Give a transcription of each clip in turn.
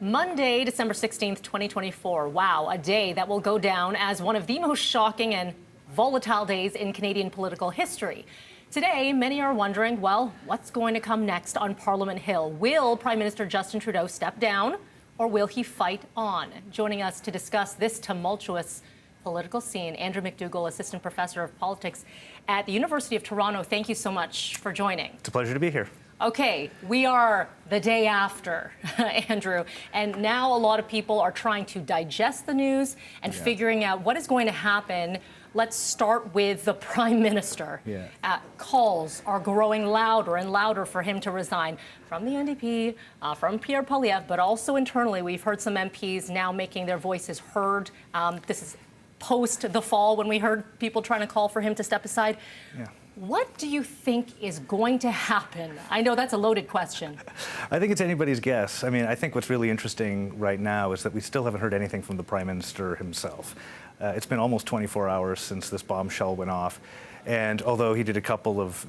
Monday, December 16th, 2024. Wow, a day that will go down as one of the most shocking and volatile days in Canadian political history. Today, many are wondering, well, what's going to come next on Parliament Hill? Will Prime Minister Justin Trudeau step down, or will he fight on? Joining us to discuss this tumultuous political scene, Andrew McDougall, Assistant Professor of Politics at the University of Toronto. Thank you so much for joining. It's a pleasure to be here. Okay, we are the day after, Andrew, and now a lot of people are trying to digest the news and figuring out what is going to happen. Let's start with the Prime Minister. Calls are growing louder and louder for him to resign from the NDP, from Pierre Poilievre, but also internally. We've heard some MPs now making their voices heard. This is post the fall when we heard people trying to call for him to step aside. What do you think is going to happen? I know that's a loaded question. I think it's anybody's guess. I mean, I think what's really interesting right now is that we still haven't heard anything from the Prime Minister himself. It's been almost 24 hours since this bombshell went off. And although he did a couple of,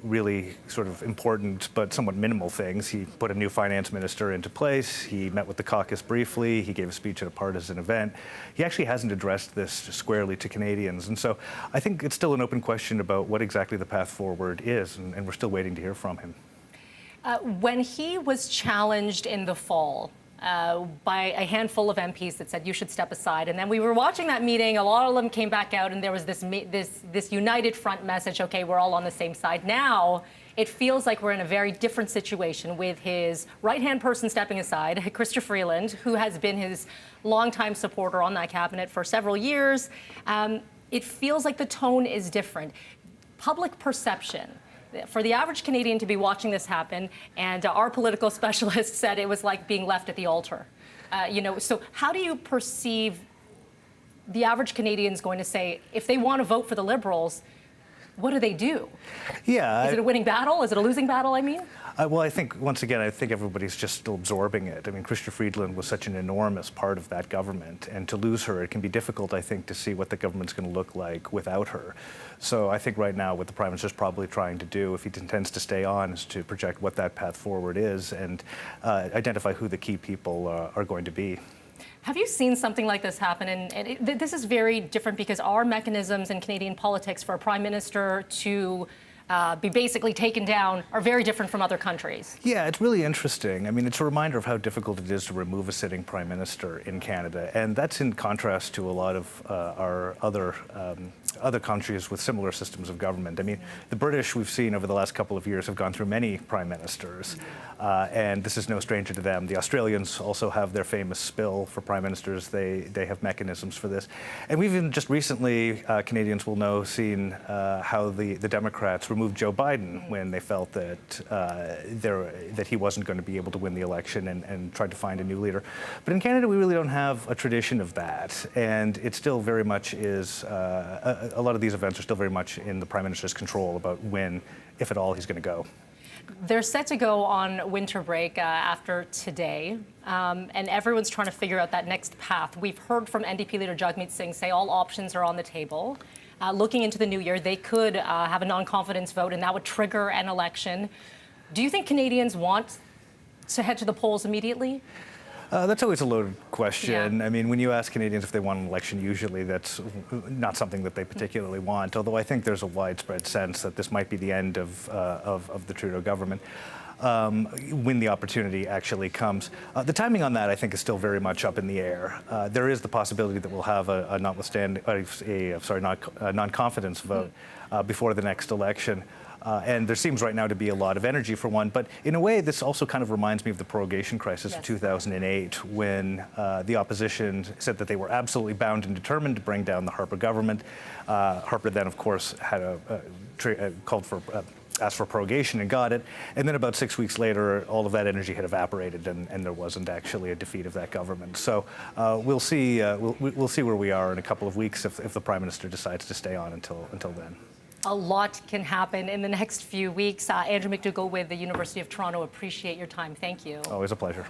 really sort of important but somewhat minimal things, he put a new finance minister into place, he met with the caucus briefly, he gave a speech at a partisan event. He actually hasn't addressed this squarely to Canadians. And so I think it's still an open question about what exactly the path forward is, and we're still waiting to hear from him. When he was challenged in the fall, by a handful of MPs that said you should step aside. And then we were watching that meeting, a lot of them came back out and there was this united front message, okay, we're all on the same side. Now, it feels like we're in a very different situation with his right-hand person stepping aside, Chrystia Freeland, who has been his longtime supporter on that cabinet for several years. It feels like the tone is different. Public perception. For the average Canadian to be watching this happen, and our political specialist said it was like being left at the altar. So how do you perceive the average Canadian's going to say, if they want to vote for the Liberals, what do they do? Is it a winning battle? Is it a losing battle, I mean? Well, I think, once again, I think everybody's just still absorbing it. I mean, Chrystia Freeland was such an enormous part of that government, and to lose her, it can be difficult, I think, to see what the government's going to look like without her. So I think right now what the Prime Minister's probably trying to do, if he intends to stay on, is to project what that path forward is and identify who the key people are going to be. Have you seen something like this happen? And this is very different because our mechanisms in Canadian politics for a Prime Minister to be basically taken down are very different from other countries. Yeah, it's really interesting. I mean, it's a reminder of how difficult it is to remove a sitting Prime Minister in Canada. And that's in contrast to a lot of our other countries with similar systems of government. I mean, the British, we've seen over the last couple of years, have gone through many Prime Ministers. And this is no stranger to them. The Australians also have their famous spill for Prime Ministers. They have mechanisms for this. And we've even just recently, Canadians will know, seen how the Democrats removed Joe Biden when they felt that that he wasn't going to be able to win the election and tried to find a new leader. But in Canada, we really don't have a tradition of that. And it still very much is, a lot of these events are still very much in the Prime Minister's control about when, if at all, he's going to go. They're set to go on winter break after today, and everyone's trying to figure out that next path. We've heard from NDP leader Jagmeet Singh say all options are on the table. Looking into the new year, they could have a non-confidence vote, and that would trigger an election. Do you think Canadians want to head to the polls immediately? That's always a loaded question. I mean, when you ask Canadians if they want an election, usually that's not something that they particularly want, although I think there's a widespread sense that this might be the end of the Trudeau government when the opportunity actually comes. The timing on that, I think, is still very much up in the air. There is the possibility that we'll have a non-confidence vote before the next election. And there seems right now to be a lot of energy for one. But in a way, this also kind of reminds me of the prorogation crisis of 2008, when the opposition said that they were absolutely bound and determined to bring down the Harper government. Harper then, of course, had asked for prorogation and got it. And then about 6 weeks later, all of that energy had evaporated, and there wasn't actually a defeat of that government. So we'll see. We'll see where we are in a couple of weeks if the Prime Minister decides to stay on until then. A lot can happen in the next few weeks. Andrew McDougall with the University of Toronto, appreciate your time. Thank you. Always a pleasure.